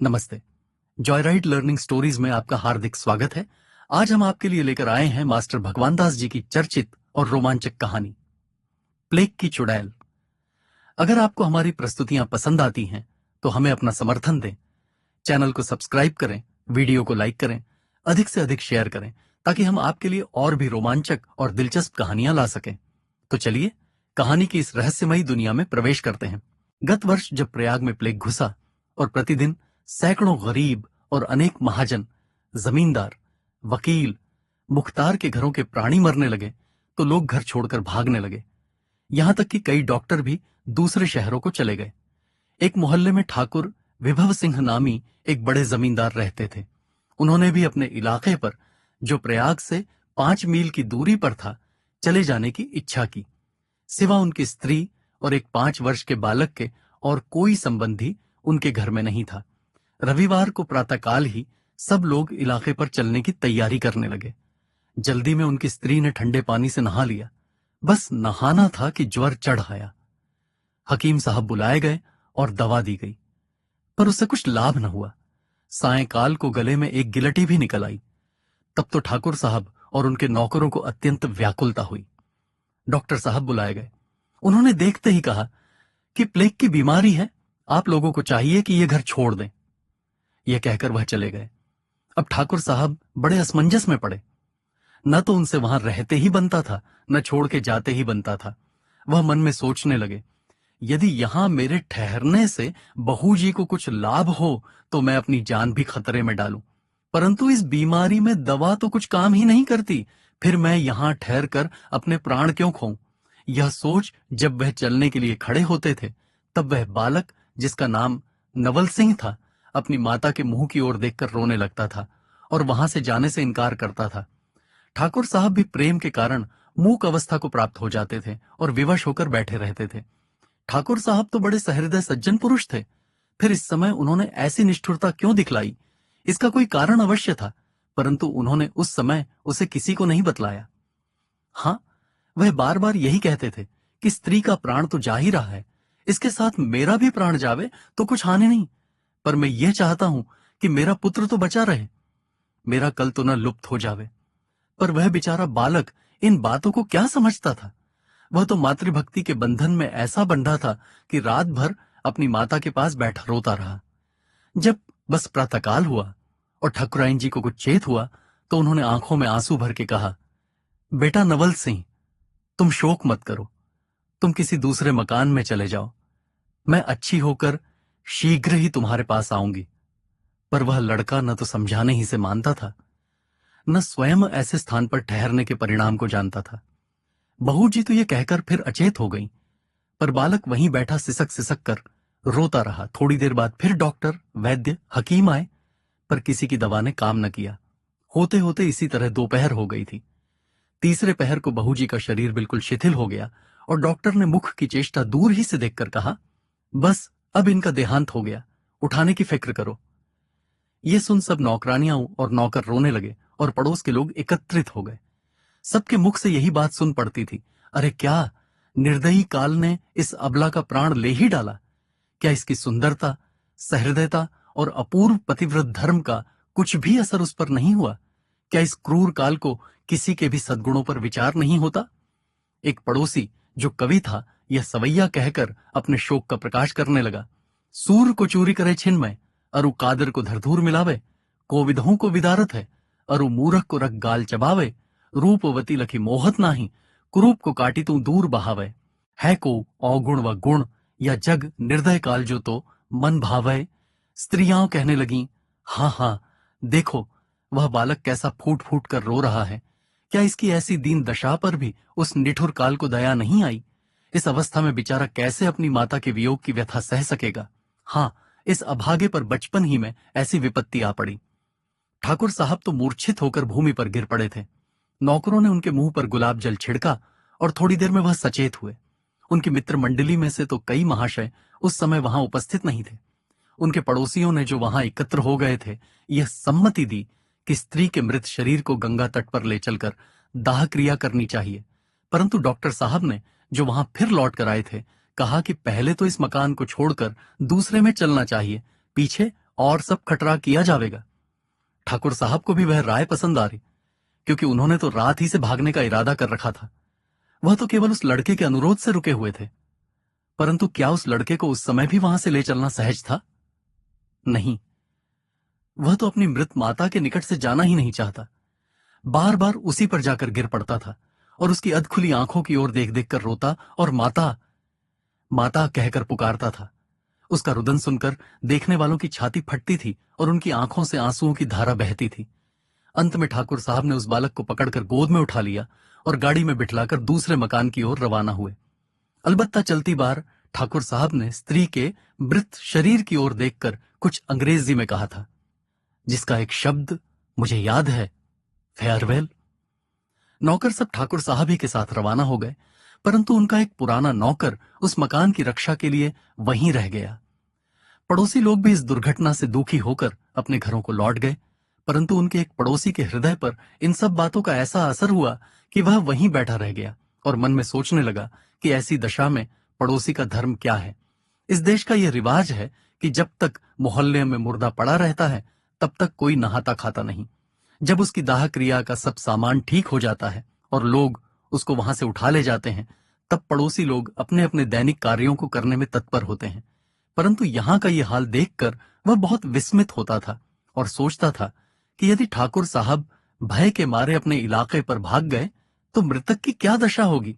नमस्ते। Joyride learning stories में आपका हार्दिक स्वागत है। आज हम आपके लिए लेकर आए हैं मास्टर भगवान दास जी की चर्चित और रोमांचक कहानी प्लेग की चुड़ैल। अगर आपको हमारी प्रस्तुतियां पसंद आती हैं तो हमें अपना समर्थन दें। चैनल को सब्सक्राइब करें, वीडियो को लाइक करें, अधिक से अधिक शेयर करें ताकि हम आपके लिए और भी रोमांचक और दिलचस्प कहानियां ला सकें। तो चलिए कहानी की इस रहस्यमयी दुनिया में प्रवेश करते हैं। गत वर्ष जब प्रयाग में प्लेग घुसा और प्रतिदिन सैकड़ों गरीब और अनेक महाजन, जमींदार, वकील, मुख्तार के घरों के प्राणी मरने लगे तो लोग घर छोड़कर भागने लगे। यहां तक कि कई डॉक्टर भी दूसरे शहरों को चले गए। एक मोहल्ले में ठाकुर विभव सिंह नामी एक बड़े जमींदार रहते थे। उन्होंने भी अपने इलाके पर, जो प्रयाग से 5 मील की दूरी पर था, चले जाने की इच्छा की। सिवा उनकी स्त्री और एक 5 वर्ष के बालक के और कोई संबंधी उनके घर में नहीं था। रविवार को प्रातःकाल ही सब लोग इलाके पर चलने की तैयारी करने लगे। जल्दी में उनकी स्त्री ने ठंडे पानी से नहा लिया। बस नहाना था कि ज्वर चढ़ आया। हकीम साहब बुलाए गए और दवा दी गई, पर उससे कुछ लाभ न हुआ। सायंकाल को गले में एक गिलटी भी निकल आई। तब तो ठाकुर साहब और उनके नौकरों को अत्यंत व्याकुलता हुई। डॉक्टर साहब बुलाए गए। उन्होंने देखते ही कहा कि प्लेग की बीमारी है, आप लोगों को चाहिए कि ये घर छोड़ दें। यह कहकर वह चले गए। अब ठाकुर साहब बड़े असमंजस में पड़े। न तो उनसे वहां रहते ही बनता था, न छोड़ के जाते ही बनता था। वह मन में सोचने लगे, यदि यहां मेरे ठहरने से बहू जी को कुछ लाभ हो तो मैं अपनी जान भी खतरे में डालूं, परंतु इस बीमारी में दवा तो कुछ काम ही नहीं करती, फिर मैं यहां ठहर कर अपने प्राण क्यों खोऊं। यह सोच जब वह चलने के लिए खड़े होते थे, तब वह बालक, जिसका नाम नवल सिंह था, अपनी माता के मुंह की ओर देखकर रोने लगता था और वहां से जाने से इनकार करता था। ठाकुर साहब भी प्रेम के कारण मूक अवस्था को प्राप्त हो जाते थे और विवश होकर बैठे रहते थे। ठाकुर साहब तो बड़े सहृदय सज्जन पुरुष थे, फिर इस समय उन्होंने ऐसी निष्ठुरता क्यों दिखलाई? इसका कोई कारण अवश्य था, परंतु उन्होंने उस समय उसे किसी को नहीं बतलाया। हाँ, वह बार बार यही कहते थे कि स्त्री का प्राण तो जा ही रहा है, इसके साथ मेरा भी प्राण जावे तो कुछ हानि नहीं, पर मैं यह चाहता हूं कि मेरा पुत्र तो बचा रहे, मेरा कल तो न लुप्त हो जावे। पर वह बेचारा बालक इन बातों को क्या समझता था? वह तो मातृभक्ति के बंधन में ऐसा बंधा था कि रात भर अपनी माता के पास बैठा रोता रहा। जब बस प्रातःकाल हुआ और ठाकुराइन जी को कुछ चेत हुआ तो उन्होंने आंखों में आंसू भर के कहा, बेटा नवल सिंह, तुम शोक मत करो, तुम किसी दूसरे मकान में चले जाओ, मैं अच्छी होकर शीघ्र ही तुम्हारे पास आऊंगी। पर वह लड़का न तो समझाने ही से मानता था, न स्वयं ऐसे स्थान पर ठहरने के परिणाम को जानता था। बहू जी तो ये कहकर फिर अचेत हो गई, पर बालक वहीं बैठा सिसक सिसक कर रोता रहा। थोड़ी देर बाद फिर डॉक्टर, वैद्य, हकीम आए, पर किसी की दवा ने काम न किया। होते होते इसी तरह दोपहर हो गई थी। तीसरे पहर को बहू जी का शरीर बिल्कुल शिथिल हो गया और डॉक्टर ने मुख की चेष्टा दूर ही से देखकर कहा, बस अब इनका देहांत हो गया, उठाने की फिक्र करो। ये सुन सब नौकरानियां और नौकर रोने लगे और पड़ोस के लोग एकत्रित हो गए। सबके मुख से यही बात सुन पड़ती थी, अरे क्या निर्दयी काल ने इस अबला का प्राण ले ही डाला? क्या इसकी सुंदरता, सहृदयता और अपूर्व पतिव्रत धर्म का कुछ भी असर उस पर नहीं हुआ? क्या इस क्रूर काल को किसी के भी सद्गुणों पर विचार नहीं होता? एक पड़ोसी जो कवि था, यह सवैया कहकर अपने शोक का प्रकाश करने लगा। सूर को चूरी करे छिन्मय, अरु कादर को धरधूर मिलावे, कोविदों को विदारत है, अरु मूरख को रख गाल चबावे, रूपवती लखी मोहत नाही, कुरूप को काटी तू दूर बहावे, है को अवगुण व गुण, या जग निर्दय काल जो तो मन भावे। स्त्रियां कहने लगीं, हाँ हाँ, देखो वह बालक कैसा फूट फूट कर रो रहा है। क्या इसकी ऐसी दीन दशा पर भी उस निठुर काल को दया नहीं आई? इस अवस्था में बेचारा कैसे अपनी माता के वियोग की व्यथा सह सकेगा? हाँ, इस अभागे पर बचपन ही में ऐसी विपत्ति आ पड़ी। ठाकुर साहब तो मूर्छित होकर भूमि पर गिर पड़े थे। नौकरों ने उनके मुंह पर गुलाब जल छिड़का और थोड़ी देर में वह सचेत हुए। उनकी मित्र मंडली में से तो कई महाशय उस समय वहां उपस्थित नहीं थे। उनके पड़ोसियों ने, जो वहां एकत्र हो गए थे, यह सम्मति दी कि स्त्री के मृत शरीर को गंगा तट पर ले चलकर दाह क्रिया करनी चाहिए। परंतु डॉक्टर साहब ने, जो वहां फिर लौट कर आए थे, कहा कि पहले तो इस मकान को छोड़कर दूसरे में चलना चाहिए, पीछे और सब खटरा किया जावेगा। ठाकुर साहब को भी वह राय पसंद आ रही, क्योंकि उन्होंने तो रात ही से भागने का इरादा कर रखा था। वह तो केवल उस लड़के के अनुरोध से रुके हुए थे, परंतु क्या उस लड़के को उस समय भी वहां से ले चलना सहज था? नहीं, वह तो अपनी मृत माता के निकट से जाना ही नहीं चाहता। बार बार उसी पर जाकर गिर पड़ता था और उसकी अधखुली आंखों की ओर देख देख कर रोता और माता माता कहकर पुकारता था। उसका रुदन सुनकर देखने वालों की छाती फटती थी और उनकी आंखों से आंसुओं की धारा बहती थी। अंत में ठाकुर साहब ने उस बालक को पकड़कर गोद में उठा लिया और गाड़ी में बिठलाकर दूसरे मकान की ओर रवाना हुए। अलबत्ता चलती बार ठाकुर साहब ने स्त्री के मृत शरीर की ओर देखकर कुछ अंग्रेजी में कहा था, जिसका एक शब्द मुझे याद है, फेयरवेल। नौकर सब ठाकुर साहब ही के साथ रवाना हो गए, परंतु उनका एक पुराना नौकर उस मकान की रक्षा के लिए वहीं रह गया। पड़ोसी लोग भी इस दुर्घटना से दुखी होकर अपने घरों को लौट गए, परंतु उनके एक पड़ोसी के हृदय पर इन सब बातों का ऐसा असर हुआ कि वह वहीं बैठा रह गया और मन में सोचने लगा कि ऐसी दशा में पड़ोसी का धर्म क्या है। इस देश का यह रिवाज है कि जब तक मोहल्ले में मुर्दा पड़ा रहता है तब तक कोई नहाता खाता नहीं। जब उसकी दाह क्रिया का सब सामान ठीक हो जाता है और लोग उसको वहां से उठा ले जाते हैं, तब पड़ोसी लोग अपने अपने दैनिक कार्यों को करने में तत्पर होते हैं। परंतु यहां का यह हाल देखकर वह बहुत विस्मित होता था और सोचता था कि यदि ठाकुर साहब भय के मारे अपने इलाके पर भाग गए तो मृतक की क्या दशा होगी?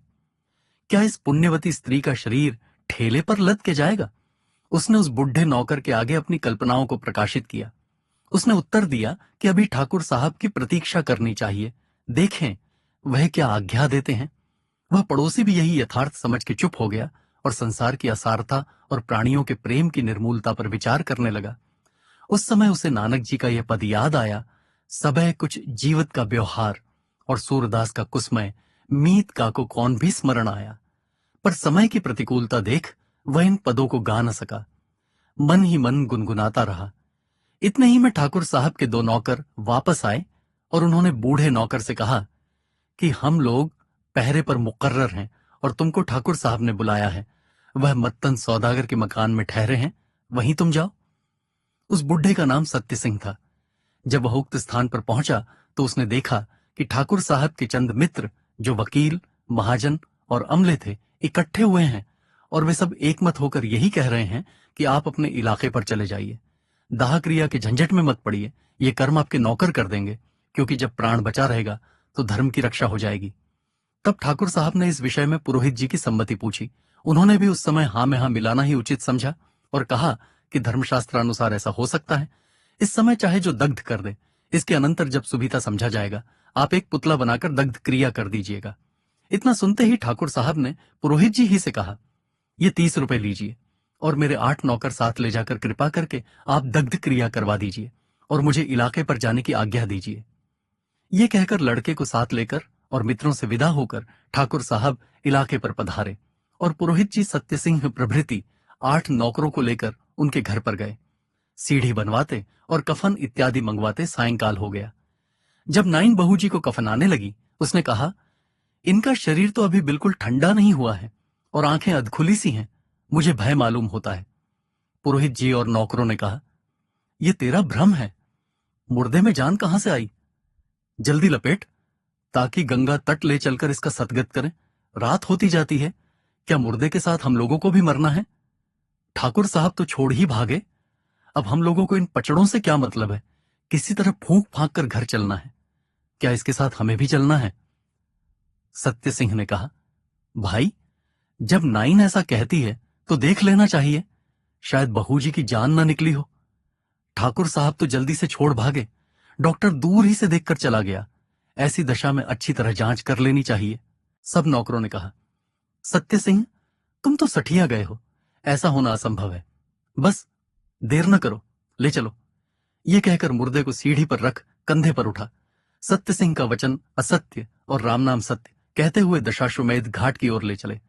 क्या इस पुण्यवती स्त्री का शरीर ठेले पर लद के जाएगा? उसने उस बुढ़े नौकर के आगे अपनी कल्पनाओं को प्रकाशित किया। उसने उत्तर दिया कि अभी ठाकुर साहब की प्रतीक्षा करनी चाहिए, देखें वह क्या आज्ञा देते हैं। वह पड़ोसी भी यही यथार्थ समझ के चुप हो गया और संसार की असारता और प्राणियों के प्रेम की निर्मूलता पर विचार करने लगा। उस समय उसे नानक जी का यह पद याद आया, सबह कुछ जीवत का व्यवहार, और सूरदास का कुसमय मीत का को कौन भी स्मरण आया। पर समय की प्रतिकूलता देख वह इन पदों को गा न सका, मन ही मन गुनगुनाता रहा। इतने ही में ठाकुर साहब के दो नौकर वापस आए और उन्होंने बूढ़े नौकर से कहा कि हम लोग पहरे पर मुकर्रर हैं और तुमको ठाकुर साहब ने बुलाया है। वह मत्तन सौदागर के मकान में ठहरे हैं, वहीं तुम जाओ। उस बुढ़े का नाम सत्य सिंह था। जब वह उक्त स्थान पर पहुंचा तो उसने देखा कि ठाकुर साहब के चंद मित्र, जो वकील, महाजन और अमले थे, इकट्ठे हुए हैं और वे सब एकमत होकर यही कह रहे हैं कि आप अपने इलाके पर चले जाइए। दाह क्रिया के झंझट में मत पड़िए, ये कर्म आपके नौकर कर देंगे, क्योंकि जब प्राण बचा रहेगा तो धर्म की रक्षा हो जाएगी। तब ठाकुर साहब ने इस विषय में पुरोहित जी की सम्मति पूछी। उन्होंने भी उस समय हाँ में हाँ मिलाना ही उचित समझा और कहा कि धर्मशास्त्र अनुसार ऐसा हो सकता है। इस समय चाहे जो दग्ध कर दे, इसके अनंतर जब सुविधा समझा जाएगा आप एक पुतला बनाकर दग्ध क्रिया कर दीजिएगा। इतना सुनते ही ठाकुर साहब ने पुरोहित जी ही से कहा, ये 30 रुपए लीजिए और मेरे 8 नौकर साथ ले जाकर कृपा करके आप दग्ध क्रिया करवा दीजिए और मुझे इलाके पर जाने की आज्ञा दीजिए। ये कहकर लड़के को साथ लेकर और मित्रों से विदा होकर ठाकुर साहब इलाके पर पधारे और पुरोहित जी सत्य सिंह प्रभृति 8 नौकरों को लेकर उनके घर पर गए। सीढ़ी बनवाते और कफन इत्यादि मंगवाते सायंकाल हो गया। जब नाइन बहू जी को कफन आने लगी, उसने कहा, इनका शरीर तो अभी बिल्कुल ठंडा नहीं हुआ है और आंखें अधखुली सी हैं, मुझे भय मालूम होता है। पुरोहित जी और नौकरों ने कहा, यह तेरा भ्रम है, मुर्दे में जान कहां से आई? जल्दी लपेट, ताकि गंगा तट ले चलकर इसका सतगत करें। रात होती जाती है, क्या मुर्दे के साथ हम लोगों को भी मरना है? ठाकुर साहब तो छोड़ ही भागे, अब हम लोगों को इन पचड़ों से क्या मतलब है? किसी तरह फूंक फांक कर घर चलना है। क्या इसके साथ हमें भी चलना है? सत्य सिंह ने कहा, भाई, जब नाइन ऐसा कहती है तो देख लेना चाहिए, शायद बहू जी की जान ना निकली हो। ठाकुर साहब तो जल्दी से छोड़ भागे, डॉक्टर दूर ही से देखकर चला गया। ऐसी दशा में अच्छी तरह जांच कर लेनी चाहिए। सब नौकरों ने कहा, सत्य सिंह, तुम तो सठिया गए हो, ऐसा होना असंभव है। बस देर न करो, ले चलो। ये कहकर मुर्दे को सीढ़ी पर रख कंधे पर उठा। सत्य सिंह का वचन असत्य और राम नाम सत्य कहते हुए दशाश्वमेध घाट की ओर ले चले।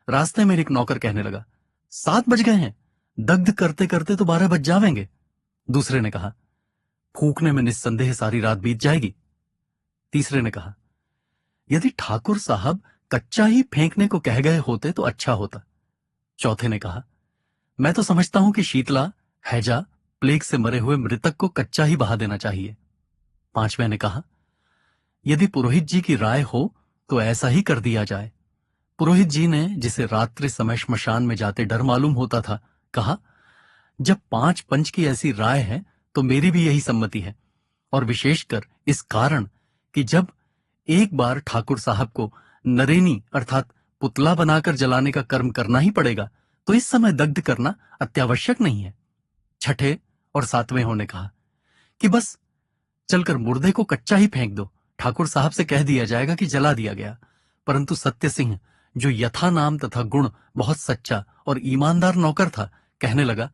रास्ते में एक नौकर कहने लगा, 7 बज गए हैं, दग्ध करते करते तो 12 बज जावेंगे। दूसरे ने कहा, फूकने में निस्संदेह सारी रात बीत जाएगी। तीसरे ने कहा, यदि ठाकुर साहब कच्चा ही फेंकने को कह गए होते तो अच्छा होता। चौथे ने कहा, मैं तो समझता हूं कि शीतला, हैजा, प्लेग से मरे हुए मृतक को कच्चा ही बहा देना चाहिए। पांचवें ने कहा, यदि पुरोहित जी की राय हो तो ऐसा ही कर दिया जाए। पुरोहित जी ने, जिसे रात्रि समय श्मशान में जाते डर मालूम होता था, कहा, जब 5 पंच की ऐसी राय है तो मेरी भी यही सम्मति है, और विशेषकर इस कारण कि जब एक बार ठाकुर साहब को नरेनी अर्थात पुतला बनाकर जलाने का कर्म करना ही पड़ेगा, तो इस समय दग्ध करना अत्यावश्यक नहीं है। छठे और सातवें होने कहा कि बस चलकर मुर्दे को कच्चा ही फेंक दो, ठाकुर साहब से कह दिया जाएगा कि जला दिया गया। परंतु सत्य सिंह, जो यथा नाम तथा गुण बहुत सच्चा और ईमानदार नौकर था, कहने लगा,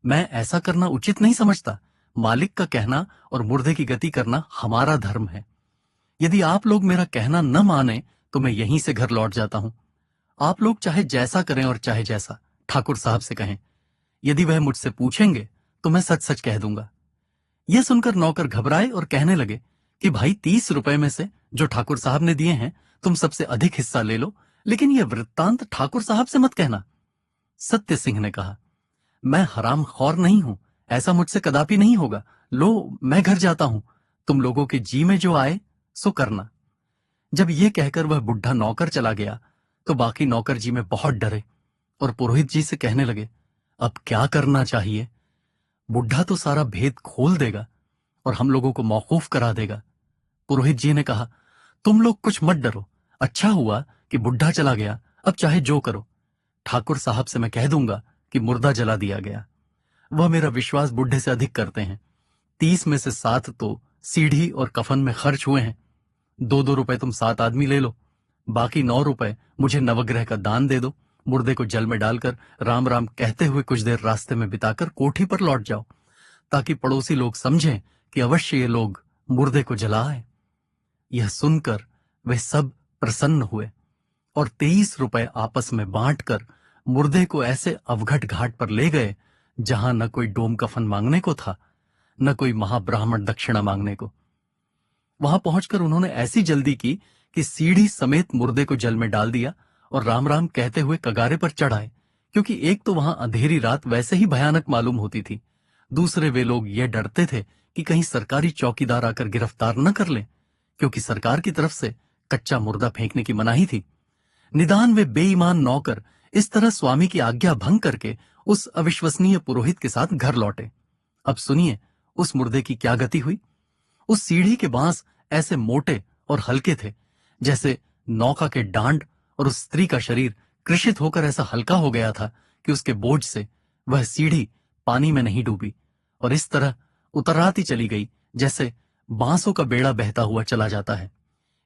मैं ऐसा करना उचित नहीं समझता। मालिक का कहना और मुर्दे की गति करना हमारा धर्म है। यदि आप लोग मेरा कहना न माने तो मैं यहीं से घर लौट जाता हूं। आप लोग चाहे जैसा करें और चाहे जैसा ठाकुर साहब से कहें। यदि वह मुझसे पूछेंगे तो मैं सच सच कह दूंगा। यह सुनकर नौकर घबराए और कहने लगे कि भाई 30 रुपए में से जो ठाकुर साहब ने दिए हैं तुम सबसे अधिक हिस्सा ले लो, लेकिन यह वृत्तांत ठाकुर साहब से मत कहना। सत्य सिंह ने कहा, मैं हराम खौर नहीं हूं, ऐसा मुझसे कदापि नहीं होगा। लो, मैं घर जाता हूं, तुम लोगों के जी में जो आए सो करना। जब यह कहकर वह बुढ़ा नौकर चला गया तो बाकी नौकर जी में बहुत डरे और पुरोहित जी से कहने लगे, अब क्या करना चाहिए? बुढ़ा तो सारा भेद खोल देगा और हम लोगों को मौकूफ करा देगा। पुरोहित जी ने कहा, तुम लोग कुछ मत डरो, अच्छा हुआ कि बुढ़ा चला गया, अब चाहे जो करो। ठाकुर साहब से मैं कह दूंगा कि मुर्दा जला दिया गया। वह मेरा विश्वास बुढ़े से अधिक करते हैं। 30 में से 7 तो सीढ़ी और कफन में खर्च हुए हैं। 2-2 रुपए तुम 7 आदमी ले लो, बाकी 9 रुपए मुझे नवग्रह का दान दे दो। मुर्दे को जल में डालकर राम राम कहते हुए कुछ देर रास्ते में बिताकर कोठी पर लौट जाओ, ताकि पड़ोसी लोग समझें कि अवश्य ये लोग मुर्दे को जलाए। यह सुनकर वे सब प्रसन्न हुए और 23 रुपए आपस में बांटकर मुर्दे को ऐसे अवघट घाट पर ले गए जहां न कोई डोम कफन मांगने को था, न कोई महाब्राह्मण दक्षिणा मांगने को। वहां पहुंचकर उन्होंने ऐसी जल्दी की कि सीढ़ी समेत मुर्दे को जल में डाल दिया और राम राम कहते हुए कगारे पर चढ़ाए, क्योंकि एक तो वहां अंधेरी रात वैसे ही भयानक मालूम होती थी, दूसरे वे लोग ये डरते थे कि कहीं सरकारी चौकीदार आकर गिरफ्तार न कर ले, क्योंकि सरकार की तरफ से कच्चा मुर्दा फेंकने की मनाही थी। निदान वे बेईमान नौकर इस तरह स्वामी की आज्ञा भंग करके उस अविश्वसनीय पुरोहित के साथ घर लौटे। अब सुनिए उस मुर्दे की क्या गति हुई। उस सीढ़ी के बांस ऐसे मोटे और हल्के थे जैसे नौका के डांड, और उस स्त्री का शरीर कृषित होकर ऐसा हल्का हो गया था कि उसके बोझ से वह सीढ़ी पानी में नहीं डूबी और इस तरह उतराती चली गई जैसे बांसों का बेड़ा बहता हुआ चला जाता है।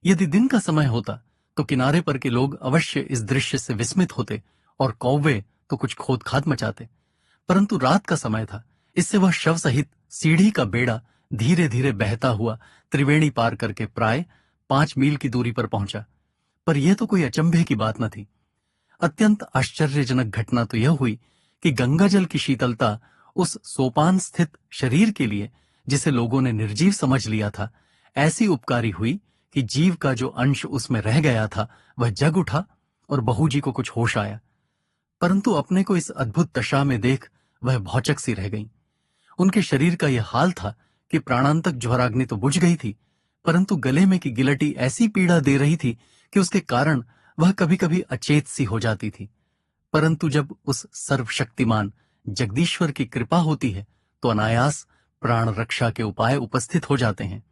यदि दिन का समय होता तो किनारे पर के लोग अवश्य इस दृश्य से विस्मित होते और कौवे तो कुछ खोद खाद मचाते, परंतु रात का समय था, इससे वह शव सहित सीढ़ी का बेड़ा धीरे धीरे बहता हुआ त्रिवेणी पार करके प्राय 5 मील की दूरी पर पहुंचा। पर यह तो कोई अचंभे की बात न थी। अत्यंत आश्चर्यजनक घटना तो यह हुई कि गंगा जल की शीतलता उस सोपान स्थित शरीर के लिए, जिसे लोगों ने निर्जीव समझ लिया था, ऐसी उपकारी हुई कि जीव का जो अंश उसमें रह गया था वह जग उठा और बहू जी को कुछ होश आया। परंतु अपने को इस अद्भुत दशा में देख वह भौचक सी रह गई। उनके शरीर का यह हाल था कि प्राणांतक ज्वराग्नि तो बुझ गई थी, परंतु गले में की गिलटी ऐसी पीड़ा दे रही थी कि उसके कारण वह कभी कभी अचेत सी हो जाती थी। परंतु जब उस सर्वशक्तिमान जगदीश्वर की कृपा होती है तो अनायास प्राण रक्षा के उपाय उपस्थित हो जाते हैं।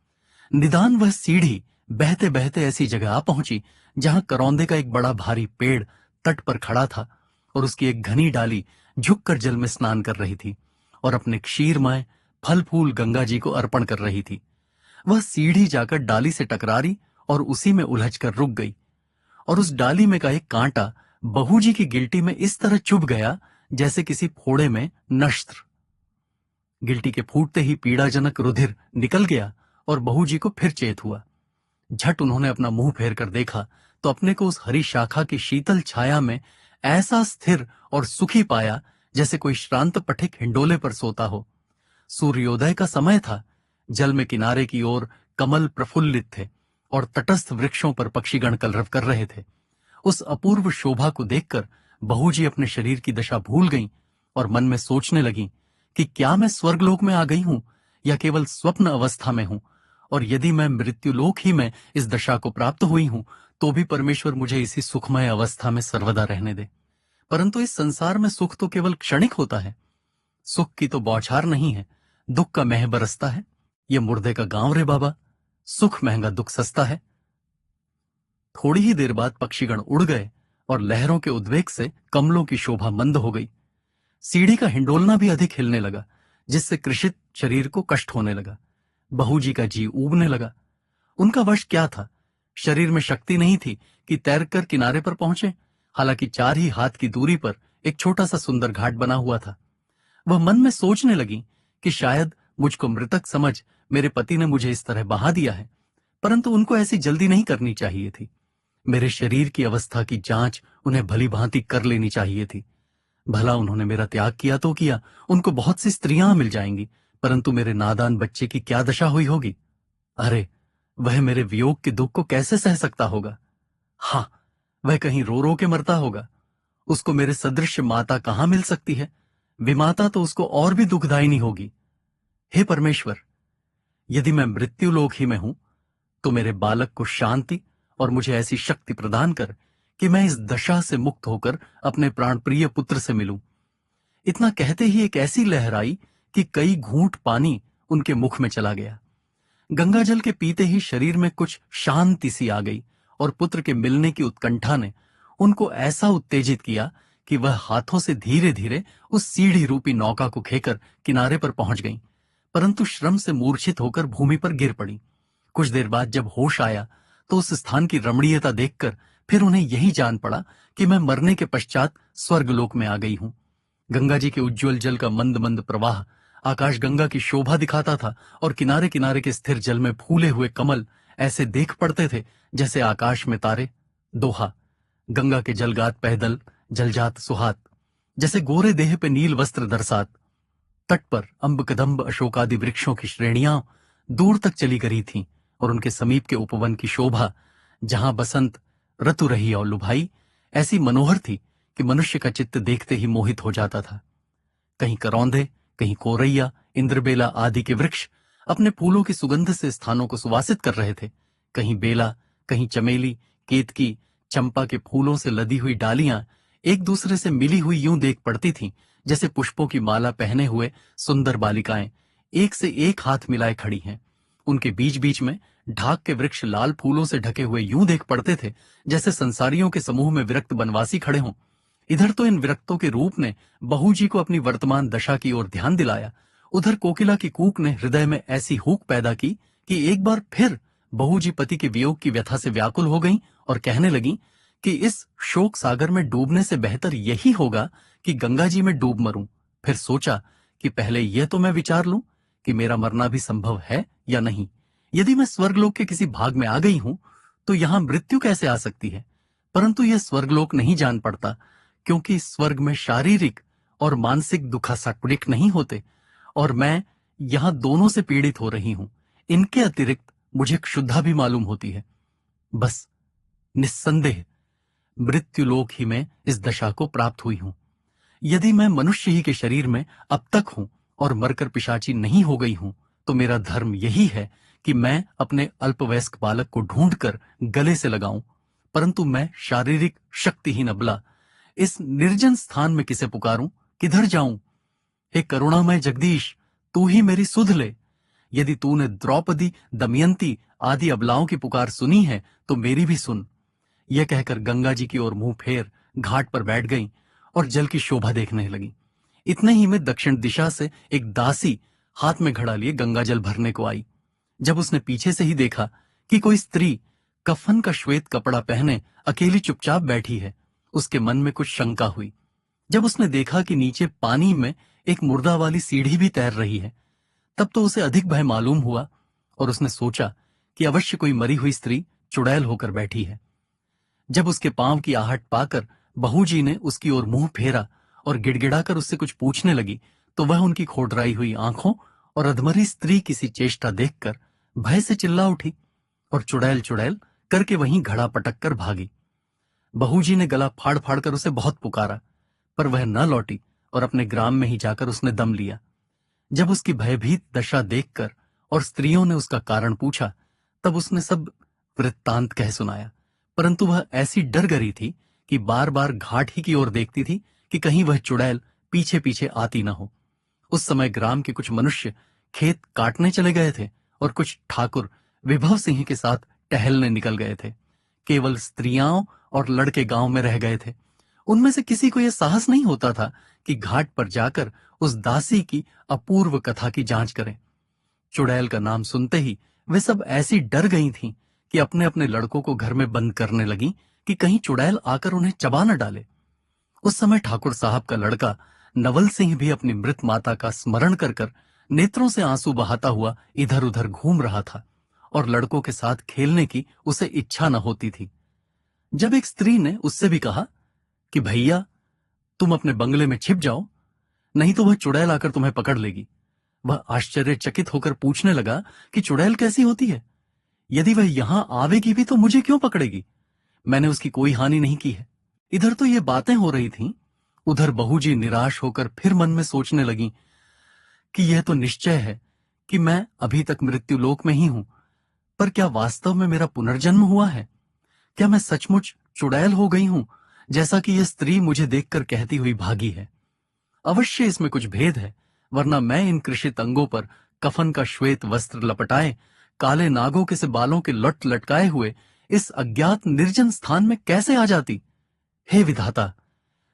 निदान वह सीढ़ी बहते बहते ऐसी जगह आ पहुंची जहां करौंदे का एक बड़ा भारी पेड़ तट पर खड़ा था और उसकी एक घनी डाली झुककर जल में स्नान कर रही थी और अपने क्षीरमय फल फूल गंगा जी को अर्पण कर रही थी। वह सीढ़ी जाकर डाली से टकरारी और उसी में उलझकर रुक गई और उस डाली में का एक कांटा बहू जी की गिल्टी में इस तरह चुभ गया जैसे किसी फोड़े में नश्त्र। गिल्टी के फूटते ही पीड़ाजनक रुधिर निकल गया और बहू जी को फिर चेत हुआ। झट उन्होंने अपना मुंह फेर कर देखा तो अपने को उस हरी शाखा की शीतल छाया में ऐसा स्थिर और सुखी पाया जैसे कोई श्रांत पथिक हिंडोले पर सोता हो। सूर्योदय का समय था। जल में किनारे की ओर कमल प्रफुल्लित थे और तटस्थ वृक्षों पर पक्षीगण कलरव कर रहे थे। उस अपूर्व शोभा को देखकर बहू जी अपने शरीर की दशा भूल गईं और मन में सोचने लगीं कि क्या मैं स्वर्गलोक में आ गई हूं या केवल स्वप्न अवस्था में हूं, और यदि मैं मृत्युलोक ही में इस दशा को प्राप्त हुई हूं तो भी परमेश्वर मुझे इसी सुखमय अवस्था में सर्वदा रहने दे। परंतु इस संसार में सुख तो केवल क्षणिक होता है। सुख की तो बौछार नहीं है, दुख का मेह बरसता है। ये मुर्दे का गांव रे बाबा, सुख महंगा दुख सस्ता है। थोड़ी ही देर बाद पक्षीगण उड़ गए और लहरों के उद्वेग से कमलों की शोभा मंद हो गई। सीढ़ी का हिंडोलना भी अधिक हिलने लगा, जिससे कृषित शरीर को कष्ट होने लगा। बहू जी का जी ऊबने लगा। उनका वश क्या था? शरीर में शक्ति नहीं थी कि तैरकर किनारे पर पहुंचे। हालांकि 4 ही हाथ की दूरी पर एक छोटा सा सुंदर घाट बना हुआ था। वह मन में सोचने लगी कि शायद मुझको मृतक समझ मेरे पति ने मुझे इस तरह बहा दिया है, परंतु उनको ऐसी जल्दी नहीं करनी चाहिए थी। मेरे शरीर की अवस्था की जांच उन्हें भली भांति कर लेनी चाहिए थी। भला उन्होंने मेरा त्याग किया तो किया, उनको बहुत सी स्त्रियां मिल जाएंगी, परंतु मेरे नादान बच्चे की क्या दशा हुई होगी? अरे, वह मेरे वियोग के दुख को कैसे सह सकता होगा? हाँ, वह कहीं रो रो के मरता होगा। उसको मेरे सदृश माता कहां मिल सकती है? विमाता तो उसको और भी दुखदायिनी होगी। हे परमेश्वर, यदि मैं मृत्युलोक ही में हूं तो मेरे बालक को शांति और मुझे ऐसी शक्ति प्रदान कर कि मैं इस दशा से मुक्त होकर अपने प्राणप्रिय पुत्र से मिलूं। इतना कहते ही एक ऐसी लहर आई कि कई घूंट पानी उनके मुख में चला गया। गंगा जल के पीते ही शरीर में कुछ शांति सी आ गई और पुत्र के मिलने की उत्कंठा ने उनको ऐसा उत्तेजित किया कि वह हाथों से धीरे धीरे उस सीढ़ी रूपी नौका को खेकर किनारे पर पहुंच गईं, परंतु श्रम से मूर्छित होकर भूमि पर गिर पड़ी। कुछ देर बाद जब होश आया तो उस स्थान की रमणीयता देखकर फिर उन्हें यही जान पड़ा कि मैं मरने के पश्चात स्वर्गलोक में आ गई हूं। गंगा जी के उज्ज्वल जल का मंद मंद प्रवाह आकाश गंगा की शोभा दिखाता था और किनारे किनारे के स्थिर जल में फूले हुए कमल ऐसे देख पड़ते थे जैसे आकाश में तारे। दोहा, गंगा के जलगात पैदल जलजात सुहात, जैसे गोरे देह पे नील वस्त्र दरसात। तट पर अंब कदम्ब अशोकादि वृक्षों की श्रेणियां दूर तक चली करी थीं और उनके समीप के उपवन की शोभा, जहां बसंत ऋतु रही और लुभाई, ऐसी मनोहर थी कि मनुष्य का चित्त देखते ही मोहित हो जाता था। कहीं करौंदे, कहीं कोरैया, इंद्रबेला आदि के वृक्ष अपने फूलों की सुगंध से स्थानों को सुवासित कर रहे थे। कहीं बेला, कहीं चमेली, केतकी, चंपा के फूलों से लदी हुई डालियां एक दूसरे से मिली हुई यूं देख पड़ती थीं जैसे पुष्पों की माला पहने हुए सुंदर बालिकाएं एक से एक हाथ मिलाए खड़ी हैं। उनके बीच बीच में ढाक के वृक्ष लाल फूलों से ढके हुए यूं देख पड़ते थे जैसे संसारियों के समूह में विरक्त बनवासी खड़े हों। इधर तो इन विरक्तों के रूप ने बहू जी को अपनी वर्तमान दशा की ओर ध्यान दिलाया, उधर कोकिला की कूक ने हृदय में ऐसी हूक पैदा की कि एक बार फिर बहू जी पति के वियोग की व्यथा से व्याकुल हो गईं और कहने लगीं कि इस शोक सागर में डूबने से बेहतर यही होगा कि गंगा जी में डूब मरूं। फिर सोचा कि पहले यह तो मैं विचार लूं कि मेरा मरना भी संभव है या नहीं। यदि मैं स्वर्गलोक के किसी भाग में आ गई हूं तो यहां मृत्यु कैसे आ सकती है? परंतु यह स्वर्गलोक नहीं जान पड़ता, क्योंकि स्वर्ग में शारीरिक और मानसिक दुखासक्रिक नहीं होते और मैं यहां दोनों से पीड़ित हो रही हूं। इनके अतिरिक्त मुझे क्षुधा भी मालूम होती है। बस निस्संदेह मृत्युलोक ही में इस दशा को प्राप्त हुई हूं। यदि मैं मनुष्य ही के शरीर में अब तक हूं और मरकर पिशाची नहीं हो गई हूं तो मेरा धर्म यही है कि मैं अपने अल्पवयस्क बालक को ढूंढकर गले से लगाऊं, परंतु मैं शारीरिक शक्तिहीन अबला इस निर्जन स्थान में किसे पुकारूं, किधर जाऊं? हे करुणामय जगदीश, तू ही मेरी सुध ले। यदि तूने द्रौपदी, दमयंती आदि अबलाओं की पुकार सुनी है तो मेरी भी सुन। यह कहकर गंगा जी की ओर मुंह फेर घाट पर बैठ गई और जल की शोभा देखने लगी। इतने ही में दक्षिण दिशा से एक दासी हाथ में घड़ा लिए गंगा जल भरने को आई। जब उसने पीछे से ही देखा कि कोई स्त्री कफन का श्वेत कपड़ा पहने अकेली चुपचाप बैठी है, उसके मन में कुछ शंका हुई। जब उसने देखा कि नीचे पानी में एक मुर्दा वाली सीढ़ी भी तैर रही है, तब तो उसे अधिक भय मालूम हुआ और उसने सोचा कि अवश्य कोई मरी हुई स्त्री चुड़ैल होकर बैठी है। जब उसके पांव की आहट पाकर बहू जी ने उसकी ओर मुंह फेरा और गिड़गिड़ाकर उससे कुछ पूछने लगी तो वह उनकी खोडराई हुई आंखों और अधमरी स्त्री किसी चेष्टा देखकर भय से चिल्ला उठी और चुड़ैल चुड़ैल करके वहीं घड़ा पटक कर भागी। बहू जी ने गला फाड़ फाड़ कर उसे बहुत पुकारा, पर वह न लौटी और अपने ग्राम में ही जाकर उसने दम लिया। जब उसकी भयभीत दशा देखकर और स्त्रियों ने उसका कारण पूछा, तब उसने सब वृत्तांत कह सुनाया, परंतु वह ऐसी डर गई थी कि बार बार घाट ही की ओर देखती थी कि कहीं वह चुड़ैल पीछे पीछे आती न हो। उस समय ग्राम के कुछ मनुष्य खेत काटने चले गए थे और कुछ ठाकुर विभव सिंह के साथ टहलने निकल गए थे। केवल स्त्रियां और लड़के गांव में रह गए थे। उनमें से किसी को यह साहस नहीं होता था कि घाट पर जाकर उस दासी की अपूर्व कथा की जांच करें। चुड़ैल का नाम सुनते ही वे सब ऐसी डर गई थीं कि अपने अपने लड़कों को घर में बंद करने लगी कि कहीं चुड़ैल आकर उन्हें चबा न डाले। उस समय ठाकुर साहब का लड़का नवल सिंह भी अपनी मृत माता का स्मरण कर कर नेत्रों से आंसू बहाता हुआ इधर उधर घूम रहा था और लड़कों के साथ खेलने की उसे इच्छा न होती थी। जब एक स्त्री ने उससे भी कहा कि भैया, तुम अपने बंगले में छिप जाओ, नहीं तो वह चुड़ैल आकर तुम्हें पकड़ लेगी, वह आश्चर्यचकित होकर पूछने लगा कि चुड़ैल कैसी होती है? यदि वह यहां आवेगी भी तो मुझे क्यों पकड़ेगी? मैंने उसकी कोई हानि नहीं की है। इधर तो ये बातें हो रही थीं, उधर बहू जी निराश होकर फिर मन में सोचने लगी कि यह तो निश्चय है कि मैं अभी तक मृत्युलोक में ही हूं, पर क्या वास्तव में मेरा पुनर्जन्म हुआ है? क्या मैं सचमुच चुड़ैल हो गई हूं, जैसा कि यह स्त्री मुझे देखकर कहती हुई भागी है? अवश्य इसमें कुछ भेद है, वरना मैं इन कृषित अंगों पर कफन का श्वेत वस्त्र लपटाए, काले नागों के से बालों के लट लटकाए हुए इस अज्ञात निर्जन स्थान में कैसे आ जाती? हे विधाता,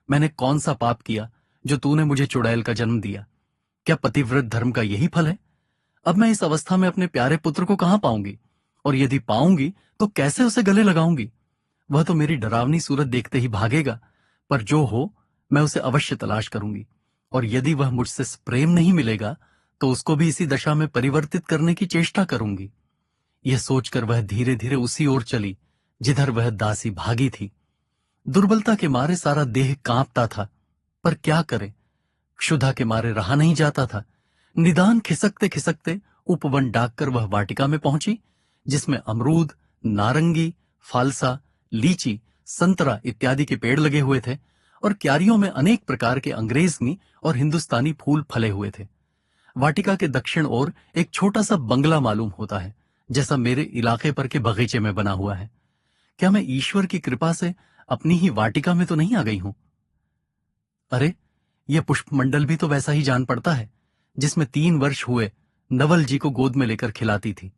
मैंने कौन सा पाप किया जो तूने मुझे चुड़ैल का जन्म दिया? क्या पतिव्रत धर्म का यही फल है? अब मैं इस अवस्था में अपने प्यारे पुत्र को कहां पाऊंगी, और यदि पाऊंगी तो कैसे उसे गले लगाऊंगी? वह तो मेरी डरावनी सूरत देखते ही भागेगा, पर जो हो मैं उसे अवश्य तलाश करूंगी, और यदि वह मुझसे प्रेम नहीं मिलेगा तो उसको भी इसी दशा में परिवर्तित करने की चेष्टा करूंगी। यह सोचकर वह धीरे धीरे उसी ओर चली जिधर वह दासी भागी थी। दुर्बलता के मारे सारा देह कांपता था, पर क्या करे, क्षुधा के मारे रहा नहीं जाता था। निदान खिसकते खिसकते उपवन डाककर वह वाटिका में पहुंची, जिसमें अमरूद, नारंगी, फालसा, लीची, संतरा इत्यादि के पेड़ लगे हुए थे और क्यारियों में अनेक प्रकार के अंग्रेजी और हिंदुस्तानी फूल फले हुए थे। वाटिका के दक्षिण ओर एक छोटा सा बंगला मालूम होता है, जैसा मेरे इलाके पर के बगीचे में बना हुआ है। क्या मैं ईश्वर की कृपा से अपनी ही वाटिका में तो नहीं आ गई हूं? अरे, यह पुष्पमंडल भी तो वैसा ही जान पड़ता है जिसमें 3 वर्ष हुए नवल जी को गोद में लेकर खिलाती थी।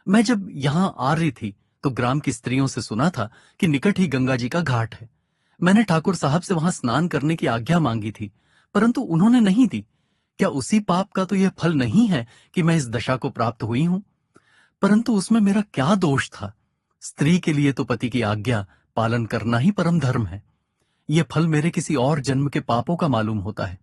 मैं जब यहां आ रही थी तो ग्राम की स्त्रियों से सुना था कि निकट ही गंगा जी का घाट है। मैंने ठाकुर साहब से वहां स्नान करने की आज्ञा मांगी थी, परंतु उन्होंने नहीं दी। क्या उसी पाप का तो यह फल नहीं है कि मैं इस दशा को प्राप्त हुई हूं? परंतु उसमें मेरा क्या दोष था? स्त्री के लिए तो पति की आज्ञा पालन करना ही परम धर्म है। यह फल मेरे किसी और जन्म के पापों का मालूम होता है।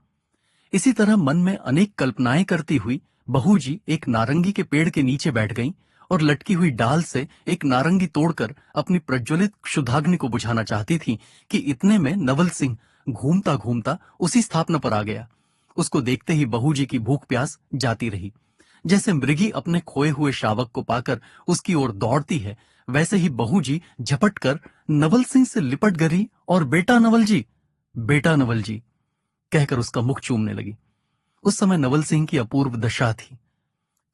इसी तरह मन में अनेक कल्पनाएं करती हुई बहू जी एक नारंगी के पेड़ के नीचे बैठ गईं और लटकी हुई डाल से एक नारंगी तोड़कर अपनी प्रज्वलित क्षुधाग्नि को बुझाना चाहती थी कि इतने में नवल सिंह घूमता घूमता उसी स्थापना पर आ गया। उसको देखते ही बहू जी की भूख प्यास जाती रही। जैसे मृगी अपने खोए हुए शावक को पाकर उसकी ओर दौड़ती है, वैसे ही बहू जी झपट कर नवल सिंह से लिपट गई और बेटा नवल जी, बेटा नवल जी कहकर उसका मुख चूमने लगी। उस समय नवल सिंह की अपूर्व दशा थी।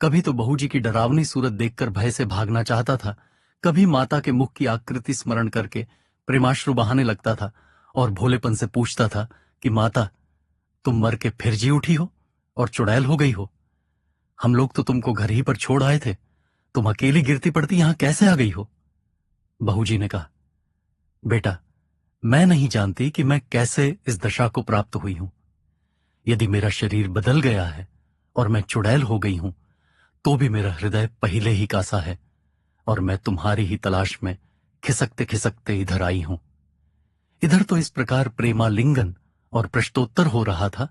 कभी तो बहू जी की डरावनी सूरत देखकर भय से भागना चाहता था, कभी माता के मुख की आकृति स्मरण करके प्रेमाश्रु बहाने लगता था और भोलेपन से पूछता था कि माता, तुम मर के फिर जी उठी हो और चुड़ैल हो गई हो? हम लोग तो तुमको घर ही पर छोड़ आए थे, तुम अकेली गिरती पड़ती यहां कैसे आ गई हो? बहू जी ने कहा, बेटा, मैं नहीं जानती कि मैं कैसे इस दशा को प्राप्त हुई हूं। यदि मेरा शरीर बदल गया है और मैं चुड़ैल हो गई हूं, तो भी मेरा हृदय पहले ही का सा है और मैं तुम्हारी ही तलाश में खिसकते खिसकते इधर आई हूं। इधर तो इस प्रकार प्रेमालिंगन और प्रश्नोत्तर हो रहा था।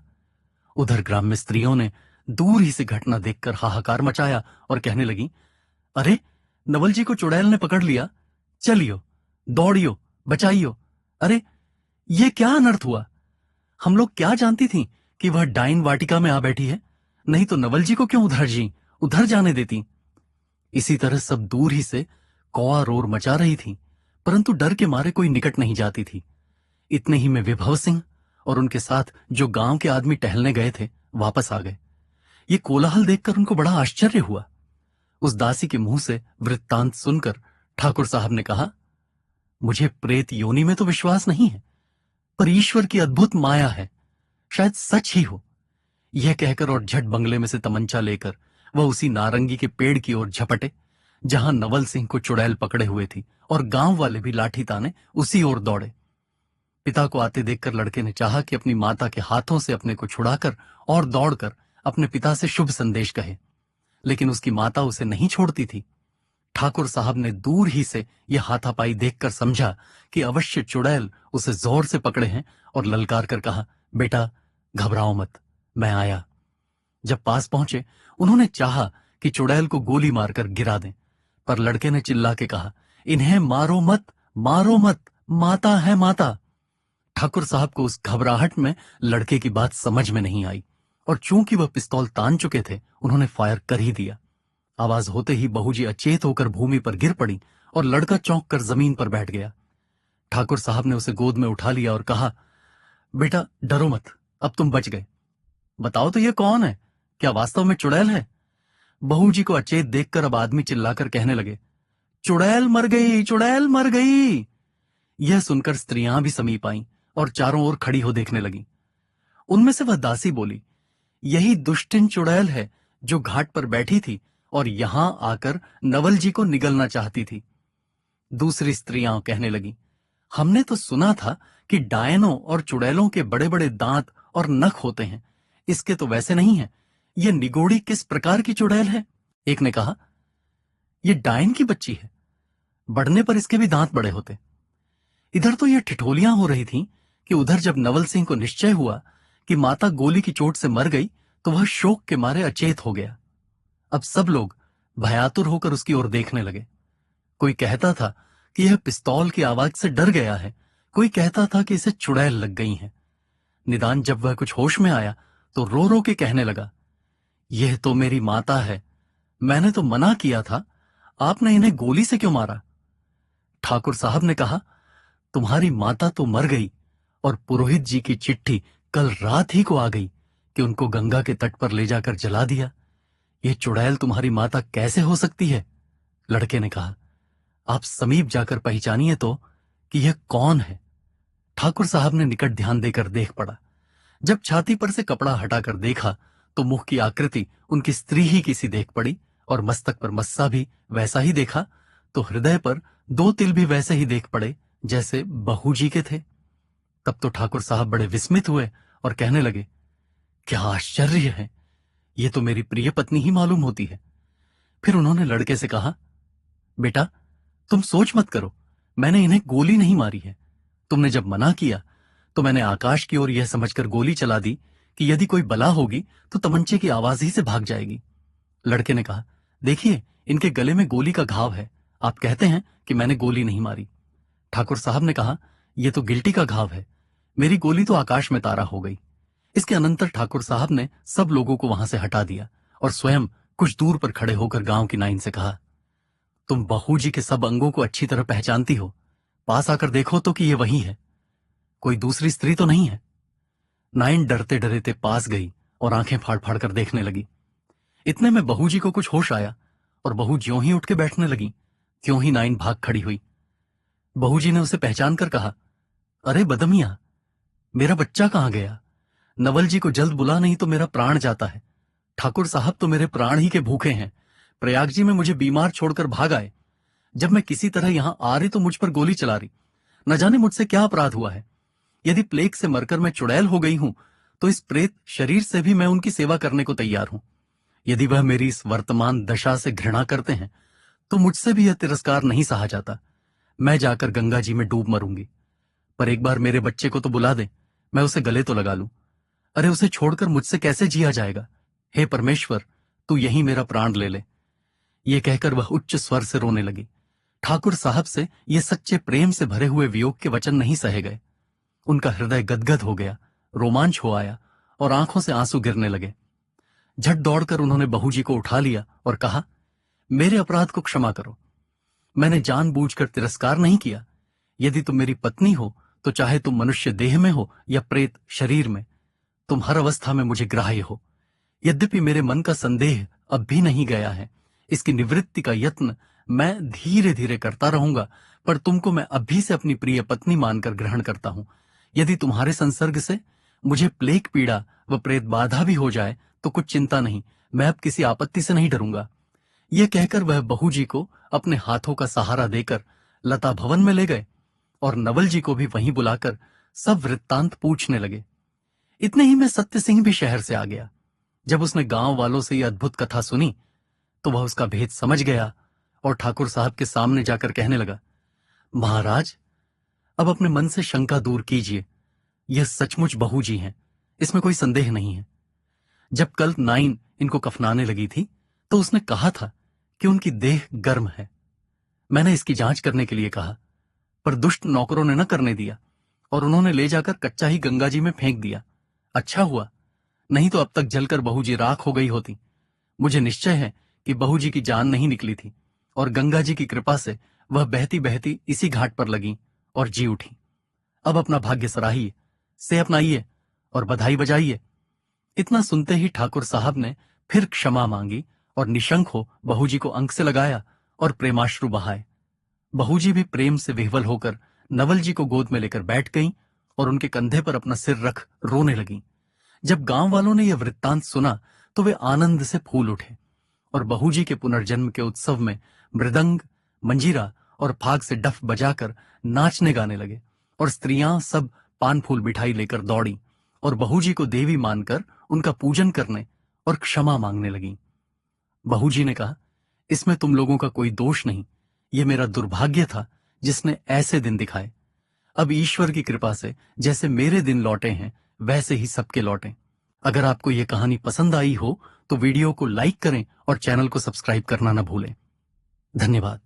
उधर ग्राम में स्त्रियों ने दूर ही से घटना देखकर हाहाकार मचाया और कहने लगी, अरे, नवल जी को चुड़ैल ने पकड़ लिया, चलियो, दौड़ियो, बचाइयो। अरे, ये क्या अनर्थ हुआ? हम लोग क्या जानती थीं कि वह डाइन वाटिका में आ बैठी है, नहीं तो नवल जी को क्यों उधर जाने देती। इसी तरह सब दूर ही से कौआ रोर मचा रही थी, परंतु डर के मारे कोई निकट नहीं जाती थी। इतने ही में विभव सिंह और उनके साथ जो गांव के आदमी टहलने गए थे वापस आ गए। ये कोलाहल देखकर उनको बड़ा आश्चर्य हुआ। उस दासी के मुंह से वृत्तांत सुनकर ठाकुर साहब ने कहा, मुझे प्रेत योनि में तो विश्वास नहीं है, पर ईश्वर की अद्भुत माया है, शायद सच ही हो। यह कहकर और झट बंगले में से तमंचा लेकर वह उसी नारंगी के पेड़ की ओर झपटे जहां नवल सिंह को चुड़ैल पकड़े हुए थी, और गांव वाले भी लाठी ताने उसी ओर दौड़े। पिता को आते देखकर लड़के ने चाहा कि अपनी माता के हाथों से अपने को छुड़ाकर और दौड़कर अपने पिता से शुभ संदेश कहे, लेकिन उसकी माता उसे नहीं छोड़ती थी। ठाकुर साहब ने दूर ही से यह हाथापाई देखकर समझा कि अवश्य चुड़ैल उसे जोर से पकड़े हैं, और ललकार कर कहा, बेटा घबराओ मत, मैं आया। जब पास पहुंचे उन्होंने चाहा कि चुड़ैल को गोली मारकर गिरा दें, पर लड़के ने चिल्ला के कहा, इन्हें मारो मत, मारो मत, माता है माता। ठाकुर साहब को उस घबराहट में लड़के की बात समझ में नहीं आई, और चूंकि वह पिस्तौल तान चुके थे उन्होंने फायर कर ही दिया। आवाज होते ही बहूजी अचेत होकर भूमि पर गिर पड़ी और लड़का चौंक कर जमीन पर बैठ गया। ठाकुर साहब ने उसे गोद में उठा लिया और कहा, बेटा डरो मत, अब तुम बच गए। बताओ तो ये कौन है, क्या वास्तव में चुड़ैल है? बहूजी को अचेत देखकर अब आदमी चिल्लाकर कहने लगे, चुड़ैल मर गई, चुड़ैल मर गई। यह सुनकर स्त्रियां भी समीप आईं और चारों ओर खड़ी हो देखने लगी। उनमें से वह दासी बोली, यही दुष्टिन चुड़ैल है जो घाट पर बैठी थी और यहां आकर नवल जी को निगलना चाहती थी। दूसरी स्त्रियां कहने लगी, हमने तो सुना था कि डायनों और चुड़ैलों के बड़े बड़े दांत और नख होते हैं, इसके तो वैसे नहीं है। यह निगोड़ी किस प्रकार की चुड़ैल है? एक ने कहा, यह डायन की बच्ची है, बढ़ने पर इसके भी दांत बड़े होते। इधर तो यह ठिठोलियां हो रही थीं कि उधर जब नवल सिंह को निश्चय हुआ कि माता गोली की चोट से मर गई तो वह शोक के मारे अचेत हो गया। अब सब लोग भयातुर होकर उसकी ओर देखने लगे। कोई कहता था कि यह पिस्तौल की आवाज से डर गया है, कोई कहता था कि इसे चुड़ैल लग गई है। निदान जब वह कुछ होश में आया तो रो रो के कहने लगा, यह तो मेरी माता है, मैंने तो मना किया था, आपने इन्हें गोली से क्यों मारा? ठाकुर साहब ने कहा, तुम्हारी माता तो मर गई और पुरोहित जी की चिट्ठी कल रात ही को आ गई कि उनको गंगा के तट पर ले जाकर जला दिया। ये चुड़ैल तुम्हारी माता कैसे हो सकती है? लड़के ने कहा, आप समीप जाकर पहचानिए तो कि यह कौन है। ठाकुर साहब ने निकट ध्यान देकर देख पड़ा। जब छाती पर से कपड़ा हटाकर देखा तो मुख की आकृति उनकी स्त्री ही की सी देख पड़ी, और मस्तक पर मस्सा भी वैसा ही देखा, तो हृदय पर 2 तिल भी वैसे ही देख पड़े जैसे बहूजी के थे। तब तो ठाकुर साहब बड़े विस्मित हुए और कहने लगे, क्या आश्चर्य है, ये तो मेरी प्रिय पत्नी ही मालूम होती है। फिर उन्होंने लड़के से कहा, बेटा तुम सोच मत करो, मैंने इन्हें गोली नहीं मारी है। तुमने जब मना किया तो मैंने आकाश की ओर यह समझकर गोली चला दी कि यदि कोई बला होगी तो तमंचे की आवाज ही से भाग जाएगी। लड़के ने कहा, देखिए इनके गले में गोली का घाव है, आप कहते हैं कि मैंने गोली नहीं मारी। ठाकुर साहब ने कहा, यह तो गिल्टी का घाव है, मेरी गोली तो आकाश में तारा हो गई। इसके अनंतर ठाकुर साहब ने सब लोगों को वहां से हटा दिया और स्वयं कुछ दूर पर खड़े होकर गांव की नाइन से कहा, तुम बहूजी के सब अंगों को अच्छी तरह पहचानती हो, पास आकर देखो तो कि ये वही है, कोई दूसरी स्त्री तो नहीं है। नाइन डरते डरते पास गई और आंखें फाड़ फाड़ कर देखने लगी। इतने में बहूजी को कुछ होश आया और बहू ज्यों ही उठ के बैठने लगी त्यों ही नाइन भाग खड़ी हुई। बहूजी ने उसे पहचान कर कहा, अरे बदमिया, मेरा बच्चा कहां गया? नवल जी को जल्द बुला, नहीं तो मेरा प्राण जाता है। ठाकुर साहब तो मेरे प्राण ही के भूखे हैं, प्रयाग जी में मुझे बीमार छोड़कर भाग आए। जब मैं किसी तरह यहां आ रही तो मुझ पर गोली चला रही। न जाने मुझसे क्या अपराध हुआ है। यदि प्लेग से मरकर मैं चुड़ैल हो गई हूं तो इस प्रेत शरीर से भी मैं उनकी सेवा करने को तैयार हूं। यदि वह मेरी इस वर्तमान दशा से घृणा करते हैं तो मुझसे भी यह तिरस्कार नहीं सहा जाता। मैं जाकर गंगा जी में डूब मरूंगी, पर एक बार मेरे बच्चे को तो बुला दे, मैं उसे गले तो लगा लूं। अरे उसे छोड़कर मुझसे कैसे जिया जाएगा? हे परमेश्वर, तू यहीं मेरा प्राण ले ले। ये कहकर वह उच्च स्वर से रोने लगी। ठाकुर साहब से ये सच्चे प्रेम से भरे हुए वियोग के वचन नहीं सहे गए। उनका हृदय गदगद हो गया, रोमांच हो आया और आंखों से आंसू गिरने लगे। झट दौड़कर उन्होंने बहूजी को उठा लिया और कहा, मेरे अपराध को क्षमा करो, मैंने जानबूझकर तिरस्कार नहीं किया। यदि तुम मेरी पत्नी हो तो चाहे तुम मनुष्य देह में हो या प्रेत शरीर में, तुम हर अवस्था में मुझे ग्राह्य हो। यद्यपि मेरे मन का संदेह अब भी नहीं गया है, इसकी निवृत्ति का यत्न मैं धीरे धीरे करता रहूंगा, पर तुमको मैं अभी से अपनी प्रिय पत्नी मानकर ग्रहण करता हूं। यदि तुम्हारे संसर्ग से मुझे प्लेग पीड़ा व प्रेत बाधा भी हो जाए तो कुछ चिंता नहीं, मैं अब किसी आपत्ति से नहीं डरूंगा। यह कहकर वह बहू जी को अपने हाथों का सहारा देकर लता भवन में ले गए और नवल जी को भी वहीं बुलाकर सब वृत्तांत पूछने लगे। इतने ही में सत्य सिंह भी शहर से आ गया। जब उसने गांव वालों से यह अद्भुत कथा सुनी तो वह उसका भेद समझ गया और ठाकुर साहब के सामने जाकर कहने लगा, महाराज, अब अपने मन से शंका दूर कीजिए, यह सचमुच बहू जी हैं, इसमें कोई संदेह नहीं है। जब कल नाइन इनको कफनाने लगी थी तो उसने कहा था कि उनकी देह गर्म है। मैंने इसकी जांच करने के लिए कहा, पर दुष्ट नौकरों ने न करने दिया और उन्होंने ले जाकर कच्चा ही गंगा जी में फेंक दिया। अच्छा हुआ, नहीं तो अब तक जलकर बहू जी राख हो गई होती। मुझे निश्चय है कि बहू जी की जान नहीं निकली थी और गंगा जी की कृपा से वह बहती बहती इसी घाट पर लगी और जी उठी। अब अपना भाग्य सराहिए, से अपनाइए और बधाई बजाइए। इतना सुनते ही ठाकुर साहब ने फिर क्षमा मांगी और निशंक हो बहू जी को अंक से लगाया और प्रेमाश्रु बहाए। बहू जी भी प्रेम से विह्वल होकर नवल जी को गोद में लेकर बैठ गईं और उनके कंधे पर अपना सिर रख रोने लगीं। जब गांव वालों ने यह वृत्तांत सुना तो वे आनंद से फूल उठे और बहू जी के पुनर्जन्म के उत्सव में मृदंग, मंजीरा और फाग से डफ बजाकर नाचने गाने लगे और स्त्रियां सब पान फूल मिठाई लेकर दौड़ी और बहू जी को देवी मानकर उनका पूजन करने और क्षमा मांगने लगीं। बहू जी ने कहा, इसमें तुम लोगों का कोई दोष नहीं, यह मेरा दुर्भाग्य था जिसने ऐसे दिन दिखाए। अब ईश्वर की कृपा से जैसे मेरे दिन लौटे हैं वैसे ही सबके लौटें। अगर आपको यह कहानी पसंद आई हो तो वीडियो को लाइक करें और चैनल को सब्सक्राइब करना न भूलें। धन्यवाद।